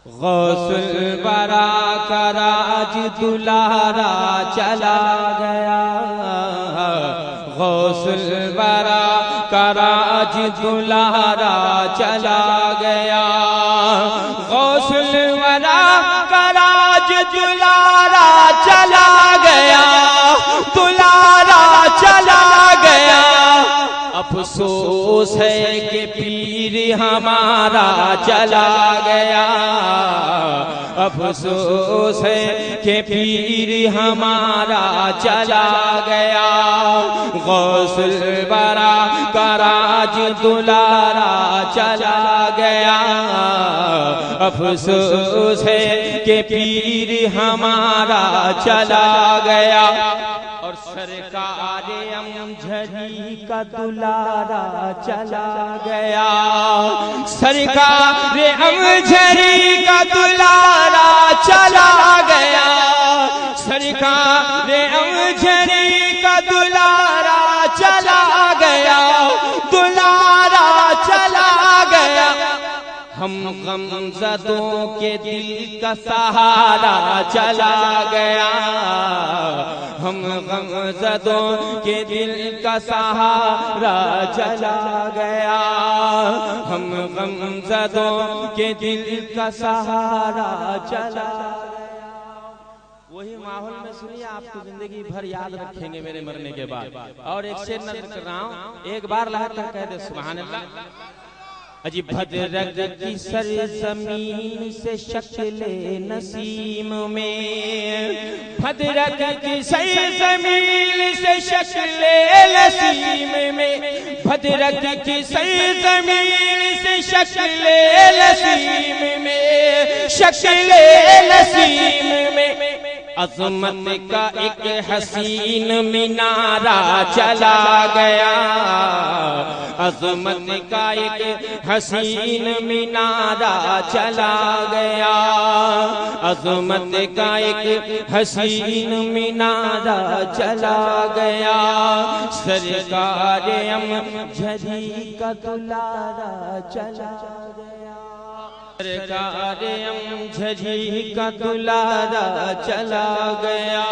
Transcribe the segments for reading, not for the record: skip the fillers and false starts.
غوث الورا کا راج دلارا چلا گیا، غوث الورا کا راج دلارا چلا گیا، غوث الورا کا راج دلارا چلا گیا، دلارا چلا گیا۔ افسوس ہے کہ پیر ہمارا چلا گیا، افسوس ہے کہ پیر ہمارا چلا گیا، غوث الورا کا راج دلارا چلا گیا، افسوس ہے کہ پیر ہمارا چلا گیا۔ اور سرکار امجدی کا دلارا چلا گیا، سرکار امجدی کا دلارا چلا گیا، سرکار امجدی کا دلارا چلا گیا، دلارا چلا گیا۔ ہم غمزدوں کے دل کا سہارا چلا گیا، ہم غمزدوں کے دل کا سہارا چلا گیا، ہم غمزدوں کے دل کا سہارا چلا گیا۔ وہی ماحول میں سنیے، آپ کو زندگی بھر یاد رکھیں گے میرے مرنے کے بعد۔ اور ایک شعر نظر کر رہا ہوں، ایک بار لہر کر کہہ دے سبحان اللہ۔ عجیب بھدرک کی سرزمین سے شکل نسیم میں، بھدرک کی سرزمین سے شکل نسیم میں، بھدرک کی سرزمین سے شکل نسیم میں، شکل نسیم میں عظمت کا ایک حسین مینارہ چلا گیا، عظمت کا ایک حسین مینارہ چلا گیا، عظمت کا ایک حسین مینارہ چلا گیا، سرکار امجدی کا دلارا چلا گیا، سرکار امجدی کا دلارا چلا گیا۔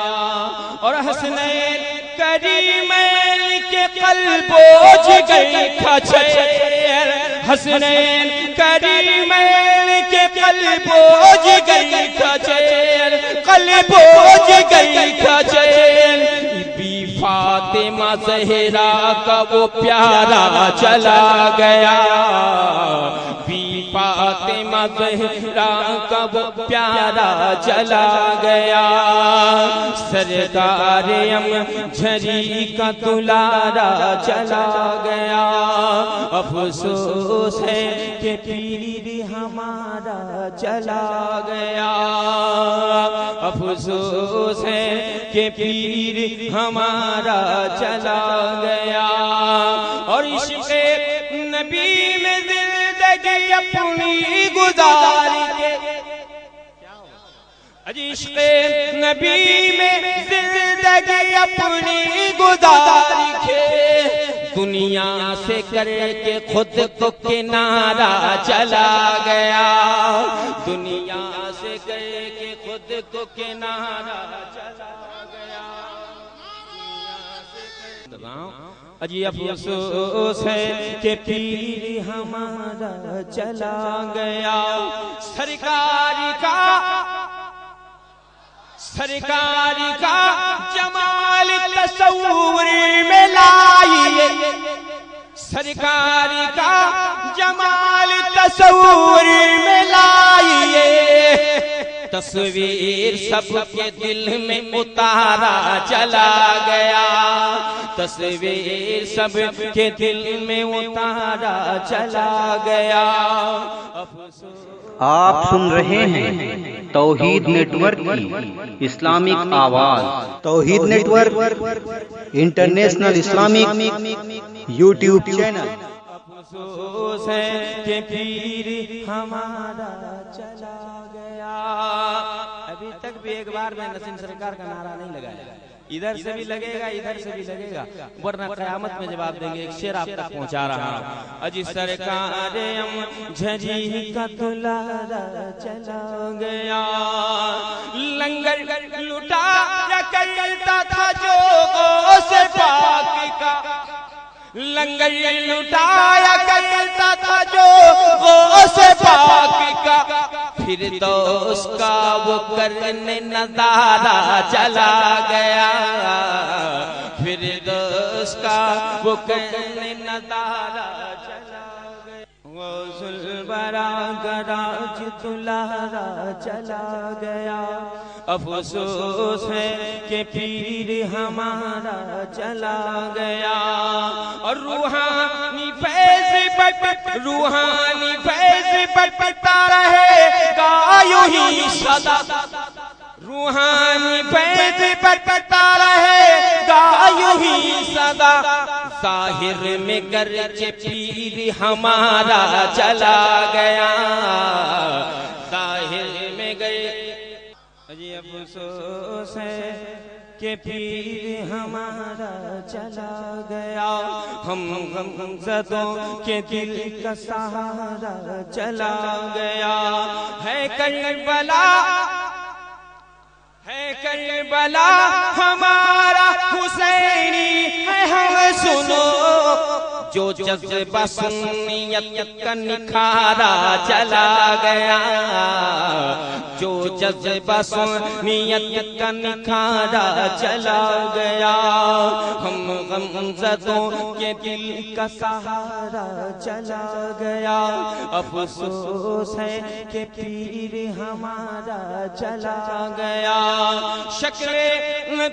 اور حسنین کریمین کے قلب و جگر کا چیر، حسنین کریمین کے قلب و جگر کا چیر، قلب و جگر کا چیر، بی فاطمہ زہرا کا وہ پیارا چلا گیا، بی فاطمہ زہرا کا وہ پیارا چلا گیا، سرکار امجدی کا دلارا چلا گیا، افسوس ہے کہ پیر ہمارا چلا گیا، افسوس ہے کہ پیر ہمارا چلا گیا۔ اور عشق نبی میں زندگی اپنی گزار کے، عشق نبی میں زندگی اپنی گزار کے، دنیا سے کر کے خود کو کنارہ چلا گیا، دنیا سے کر کے خود کو کنارہ چلا گیا، دنیا سے کر عجیب افسوس ہے کہ پیر ہمارا چلا گیا، سرکار کا جمال تصور میں لائیے، سرکار کا جمال تصور میں لائیے، تصویر سب کے دل میں اتارا چلا گیا، تصویر سب کے دل میں اتارا چلا گیا۔ آپ سن رہے ہیں توحید نیٹ ورک کی اسلامک آواز، توحید network international Islamic YouTube channel. افسوس ہے کہ پیر ہمارا چلا گیا۔ ابھی تک بھی ایک بار میں نسیم سرکار کا نعرہ نہیں لگایا، ادھر سے بھی لگے گا ادھر سے بھی لگے گا، ورنہ قیامت میں جواب دیں گے۔ ایک شعر آپ تک پہنچا رہا ہوں۔ اجی سرکار جھری کا دلارا چلا گیا، لنگر لٹایا کرتا تھا جو غوث پاک کا، لنگر لٹایا کرتا تھا جو غوث پاک کا، پھر تو اس کا وہ کرنے نظارہ چلا گیا، پھر تو اس کا وہ کرنے نظارہ چلا گیا، غوث الورا گراج دلارا چلا گیا، افسوس ہے کہ پیر ہمارا چلا گیا، اور روحانی فیض بٹتا رہے گا یوں ہی صدا، روحانی فیض بٹتا رہے گا یوں ہی صدا، ظاہر میں گرچہ پیر ہمارا چلا گیا، ظاہر میں گئے جی افسوس ہے کہ پیر ہمارا چلا گیا، ہم غمزدوں کے دل کا سہارا چلا گیا، ہے کربلا ہمارا حسینی ہے ہم سنو، جو جذبہ سنیت کا نکھارا چلا گیا، جو جذبہ سنیت کا نکھارا چلا گیا، ہم غمزدوں کے دل کا سہارا چلا گیا، افسوس ہے کہ پیر ہمارا چلا گیا، شکل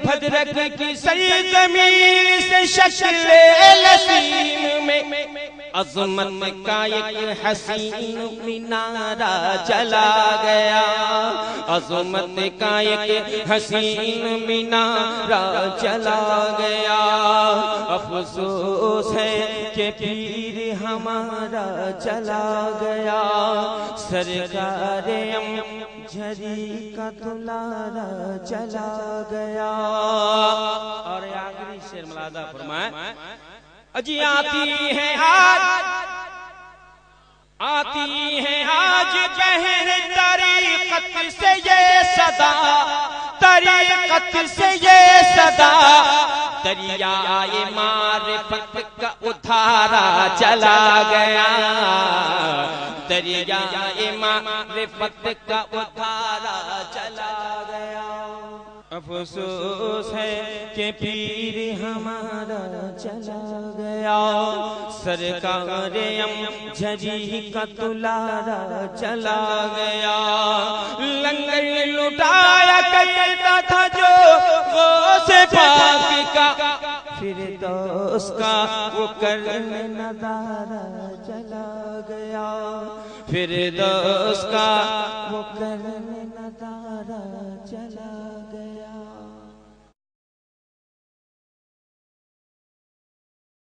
بھدرک کی سرزمین سے شکل لسیم میں عظمت کا ایک حسین مینارہ چلا گیا، عظمت کا ایک حسین مینارہ چلا گیا، افسوس ہے کہ پیر ہمارا چلا گیا، سرکار جھری کا دلارا چلا گیا۔ اور آخری شعر ملاحظہ فرمائیں، اجی آتی ہے آج بہر طریقت سے یہ صدا، طریقت سے یہ صدا، دریائے معرفت کا ادھارا چلا گیا، دریائے معرفت کا ادھارا چلا گیا، افسوس ہے کہ پیر ہمارا چلا گیا، سرکار جھری کا دلارا چلا گیا، لنگر لٹایا کرتا تھا جو غوث پاک کا، پھر تو اس کا وہ کرنے نظارہ چلا گیا، پھر تو اس کا وہ کرنے نظارہ چلا گیا۔